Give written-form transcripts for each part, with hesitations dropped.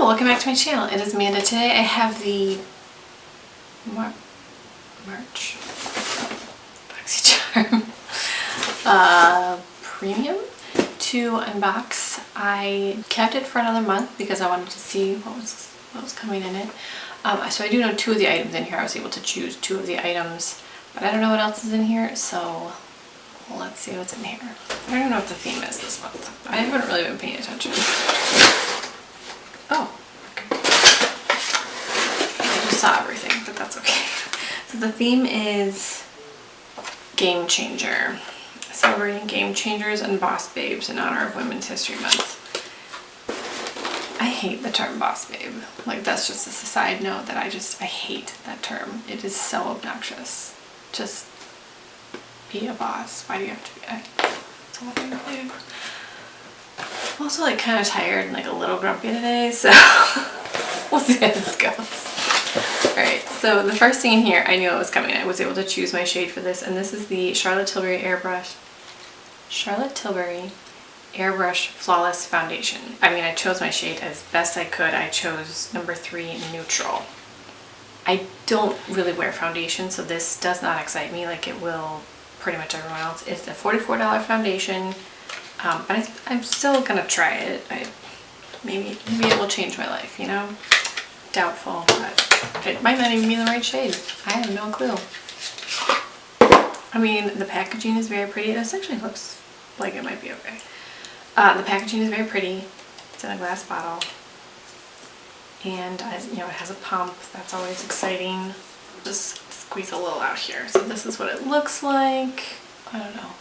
Hello, welcome back to my channel. It is Amanda. Today I have the March Boxycharm Premium to unbox. I kept it for another month because I wanted to see what was coming in it. So I do know 2 of the items in here. I was able to choose 2 of the items, but I don't know what else is in here, so let's see what's in here. I don't even know what the theme is this month. I haven't really been paying attention. Oh, okay. I just saw everything, but that's okay. So the theme is Game Changer. Celebrating game changers and boss babes in honor of Women's History Month. I hate the term boss babe. Like, that's just a side note that I hate that term. It is so obnoxious. Just be a boss. Why do you have to be babe? I'm also like kind of tired and like a little grumpy today, so we'll see how this goes. Alright, so the first thing in here, I knew it was coming. I was able to choose my shade for this, and this is the Tilbury Airbrush Flawless Foundation. I mean, I chose my shade as best I could. I chose number 3 Neutral. I don't really wear foundation, so this does not excite me like it will pretty much everyone else. It's a $44 foundation, but I'm still gonna try it. Maybe it will change my life, you know? Doubtful, but it might not even be the right shade. I have no clue. I mean, the packaging is very pretty. This actually looks like it might be okay. The packaging is very pretty. It's in a glass bottle. And, you know, it has a pump. That's always exciting. Just squeeze a little out here. So this is what it looks like. I don't know.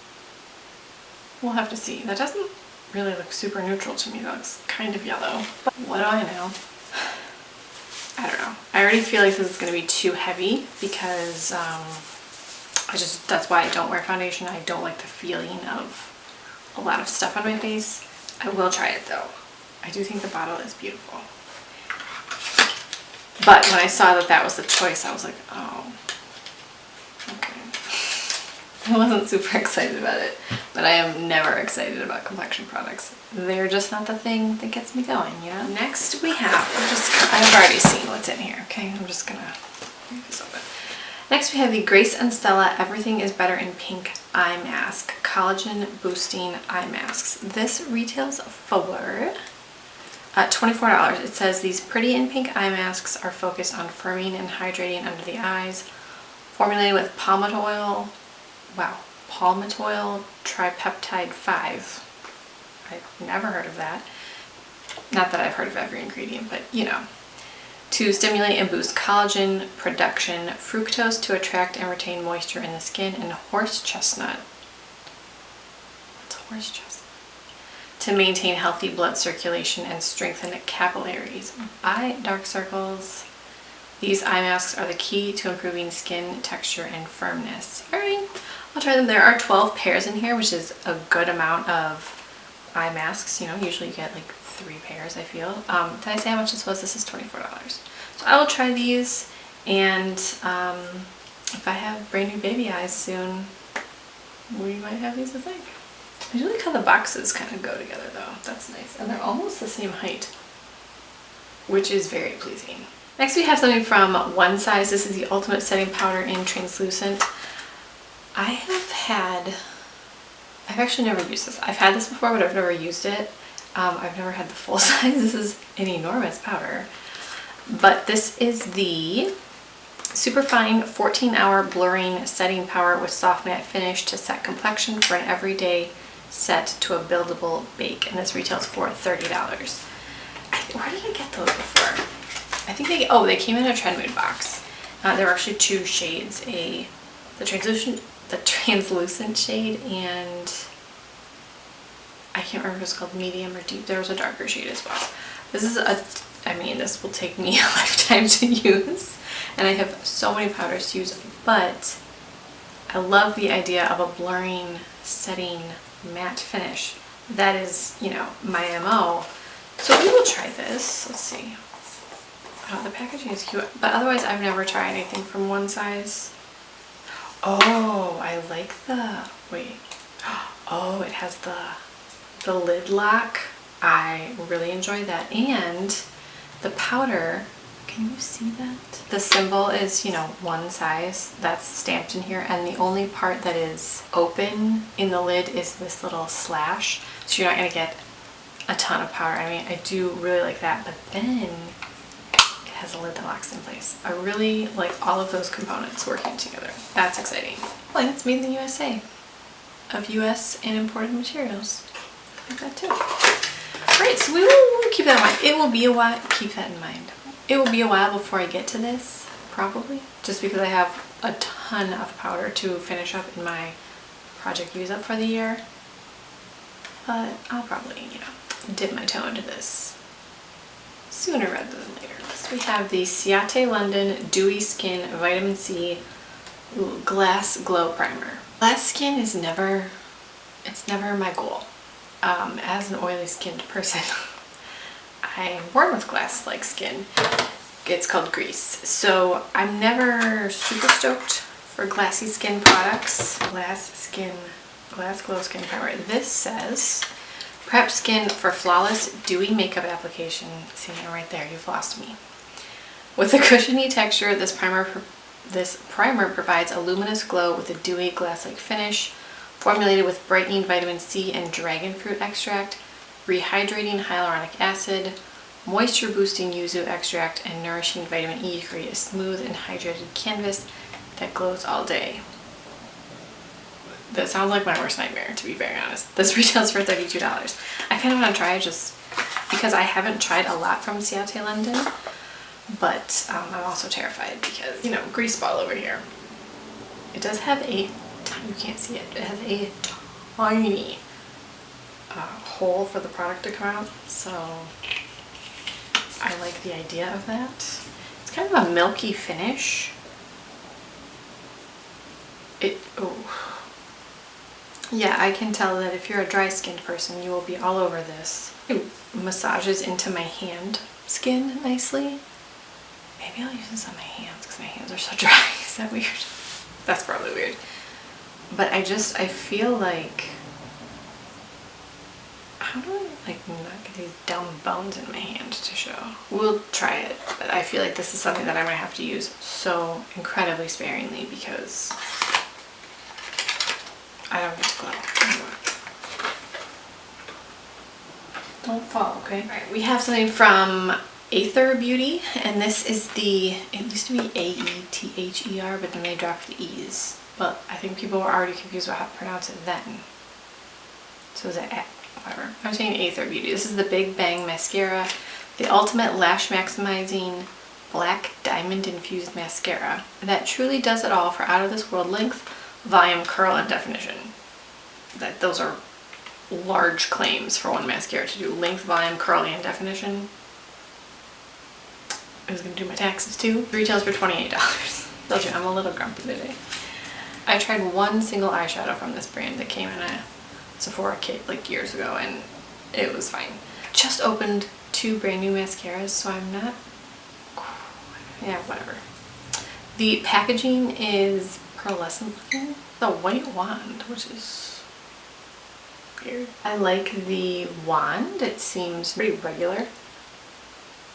We'll have to see. That doesn't really look super neutral to me. That looks kind of yellow. But what do I know? I don't know. I already feel like this is going to be too heavy because that's why I don't wear foundation. I don't like the feeling of a lot of stuff on my face. I will try it though. I do think the bottle is beautiful. But when I saw that that was the choice, I was like, oh, okay. I wasn't super excited about it, but I am never excited about complexion products. They're just not the thing that gets me going, you know? Next we have, I've already seen what's in here, okay? I'm just gonna leave this open. Next we have the Grace and Stella Everything is Better in Pink Eye Mask, Collagen Boosting Eye Masks. This retails for $24. It says these pretty in pink eye masks are focused on firming and hydrating under the eyes, formulated with palmitoyl tripeptide 5. I've never heard of that. Not that I've heard of every ingredient, but you know. To stimulate and boost collagen production, fructose to attract and retain moisture in the skin, and horse chestnut. What's horse chestnut? To maintain healthy blood circulation and strengthen capillaries. Eye dark circles. These eye masks are the key to improving skin texture and firmness. Alright, I'll try them. There are 12 pairs in here, which is a good amount of eye masks. You know, usually you get like 3 pairs, I feel. Did I say how much this was? This is $24. So I will try these, and if I have brand new baby eyes soon, we might have these to thank. I do like how the boxes kind of go together though. That's nice. And they're almost the same height, which is very pleasing. Next we have something from One Size. This is the Ultimate Setting Powder in Translucent. I've actually never used this. I've had this before, but I've never used it. I've never had the full size. This is an enormous powder. But this is the Superfine 14-hour blurring setting power with soft matte finish to set complexion for an everyday set to a buildable bake, and this retails for $30. Where did I get those before? I think they came in a Trend Mood box. There were actually 2 shades, the translucent shade, and I can't remember if it was called medium or deep. There was a darker shade as well. This is this will take me a lifetime to use, and I have so many powders to use, but I love the idea of a blurring, setting, matte finish. That is, you know, my MO. So we will try this. Let's see. Oh, the packaging is cute, but otherwise I've never tried anything from One Size. Oh, I like oh, it has the lid lock. I really enjoy that, and The powder, can you see that? The symbol is, you know, one size. That's stamped in here, and the only part that is open in the lid is this little slash, so you're not gonna get a ton of powder. I mean, I do really like that, but then it has a lid that locks in place. I really like all of those components working together. That's exciting. Well, and it's made in the USA, of US and imported materials. I like that too. All right, so we will keep that in mind. It will be a while, keep that in mind. It will be a while before I get to this, probably, just because I have a ton of powder to finish up in my project use up for the year. But I'll probably, you know, dip my toe into this sooner rather than later. So we have the Ciate London Dewy Skin Vitamin C Glass Glow Primer. Glass skin is never my goal. As an oily skinned person, I'm born with glass-like skin. It's called grease. So I'm never super stoked for glassy skin products. Glass Glow Skin Primer. This says, prep skin for flawless dewy makeup application. See it right there, you've lost me. With a cushiony texture, this primer provides a luminous glow with a dewy glass-like finish, formulated with brightening vitamin C and dragon fruit extract, rehydrating hyaluronic acid, moisture boosting yuzu extract, and nourishing vitamin E to create a smooth and hydrated canvas that glows all day. That sounds like my worst nightmare, to be very honest. This retails for $32. I kind of want to try it just because I haven't tried a lot from Ciate London, but I'm also terrified because, you know, grease ball over here. It does have a, you can't see it, it has a tiny hole for the product to come out, so I like the idea of that. It's kind of a milky finish. Yeah, I can tell that if you're a dry skinned person, you will be all over this. It massages into my hand skin nicely. Maybe I'll use this on my hands because my hands are so dry. Is that weird? That's probably weird. But I feel like, how do I like not get these dumb bones in my hand to show? We'll try it, but I feel like this is something that I'm gonna have to use so incredibly sparingly because I don't get to glow anymore. Don't fall, okay? All right, we have something from Aether Beauty, and this is the, it used to be A-E-T-H-E-R, but then they dropped the E's. But I think people were already confused about how to pronounce it then. So is it whatever. I'm saying Aether Beauty. This is the Big Bang Mascara, the ultimate lash maximizing black diamond infused mascara that truly does it all for out of this world length, volume, curl, and definition. Those are large claims for one mascara to do. Length, volume, curl, and definition. I was gonna do my taxes too. Retails for $28. Told you, I'm a little grumpy today. I tried one single eyeshadow from this brand that came in a Sephora kit like years ago, and it was fine. Just opened 2 brand new mascaras, so I'm not, yeah, whatever. The packaging is pearlescent looking. The white wand, which is weird. I like the wand. It seems pretty regular.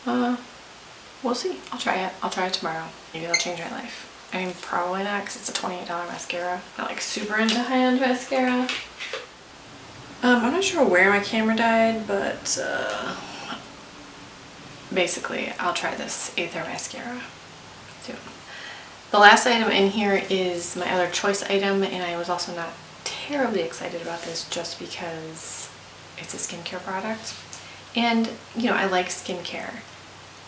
We'll see. I'll try it. I'll try it tomorrow. Maybe it'll change my life. I mean, probably not because it's a $28 mascara. Not like super into high-end mascara. I'm not sure where my camera died, but basically I'll try this Aether mascara too. The last item in here is my other choice item, and I was also not terribly excited about this just because it's a skincare product. And, you know, I like skincare,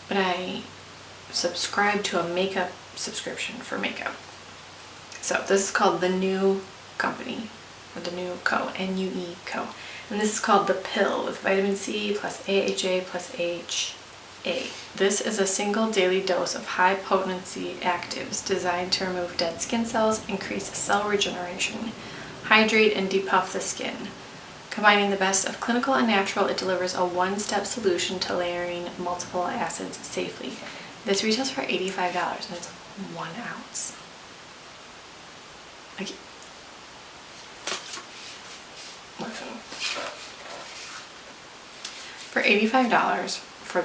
but I subscribe to a makeup subscription for makeup. So this is called the Nue Company, or the Nue Co, N-U-E Co. And this is called the Pill with vitamin C plus AHA plus AHA. This is a single daily dose of high potency actives designed to remove dead skin cells, increase cell regeneration, hydrate and depuff the skin. Combining the best of clinical and natural, it delivers a one-step solution to layering multiple acids safely. This retails for $85 and it's 1 ounce. Like, listen. For $85 for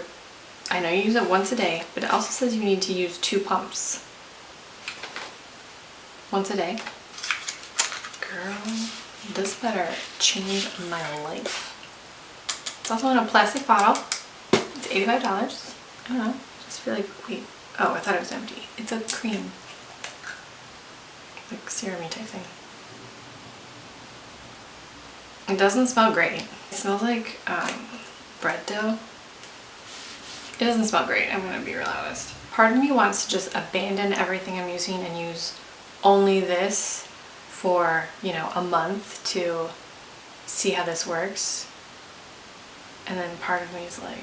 I know you use it once a day, but it also says you need to use 2 pumps. Once a day. Girl, this better change my life. It's also in a plastic bottle. It's $85. I don't know. I just feel like, wait. Oh, I thought it was empty. It's a cream. Like serum-y type thing. It doesn't smell great. It smells like bread dough. It doesn't smell great, I'm gonna be real honest. Part of me wants to just abandon everything I'm using and use only this for, you know, a month to see how this works. And then part of me is like,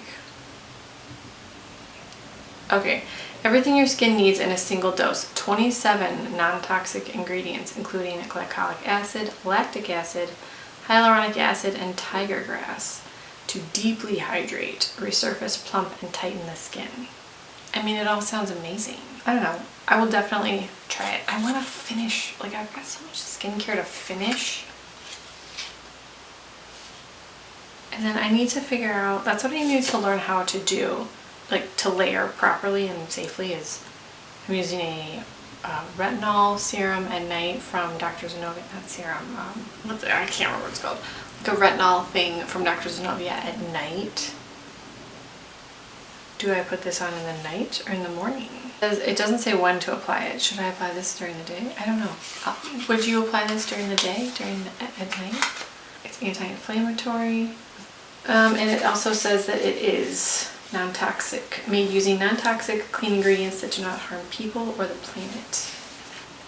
okay, everything your skin needs in a single dose. 27 non-toxic ingredients, including glycolic acid, lactic acid, hyaluronic acid, and tiger grass to deeply hydrate, resurface, plump, and tighten the skin. I mean, it all sounds amazing. I don't know. I will definitely try it. I want to finish. Like, I've got so much skincare to finish. And then I need to figure out, that's what I need to learn how to do, like to layer properly and safely is, I'm using a retinol serum at night from Dr. Zenobia, not serum, I can't remember what it's called. Like a retinol thing from Dr. Zenobia at night. Do I put this on in the night or in the morning? It doesn't say when to apply it. Should I apply this during the day? I don't know. Would you apply this during the day, at night? It's anti-inflammatory. And it also says that it is non-toxic, made using non-toxic clean ingredients that do not harm people or the planet.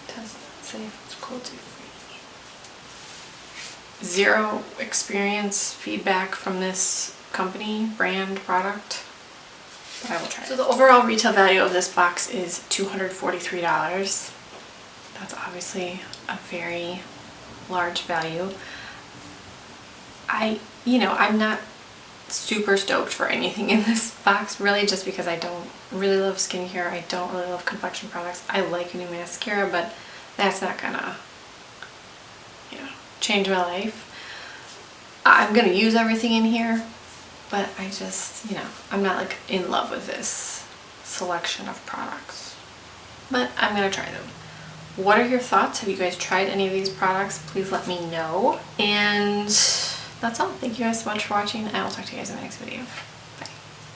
It does not say if it's cruelty free. 0 experience feedback from this company, brand, product. But I will try it. So the overall retail value of this box is $243. That's obviously a very large value. I'm not super stoked for anything in this box, really, just because I don't really love skincare. I don't really love complexion products. I like a new mascara, but that's not gonna, change my life. I'm gonna use everything in here, but I just, I'm not like in love with this selection of products. But I'm gonna try them. What are your thoughts? Have you guys tried any of these products? Please let me know. And that's all. Thank you guys so much for watching. I will talk to you guys in the next video.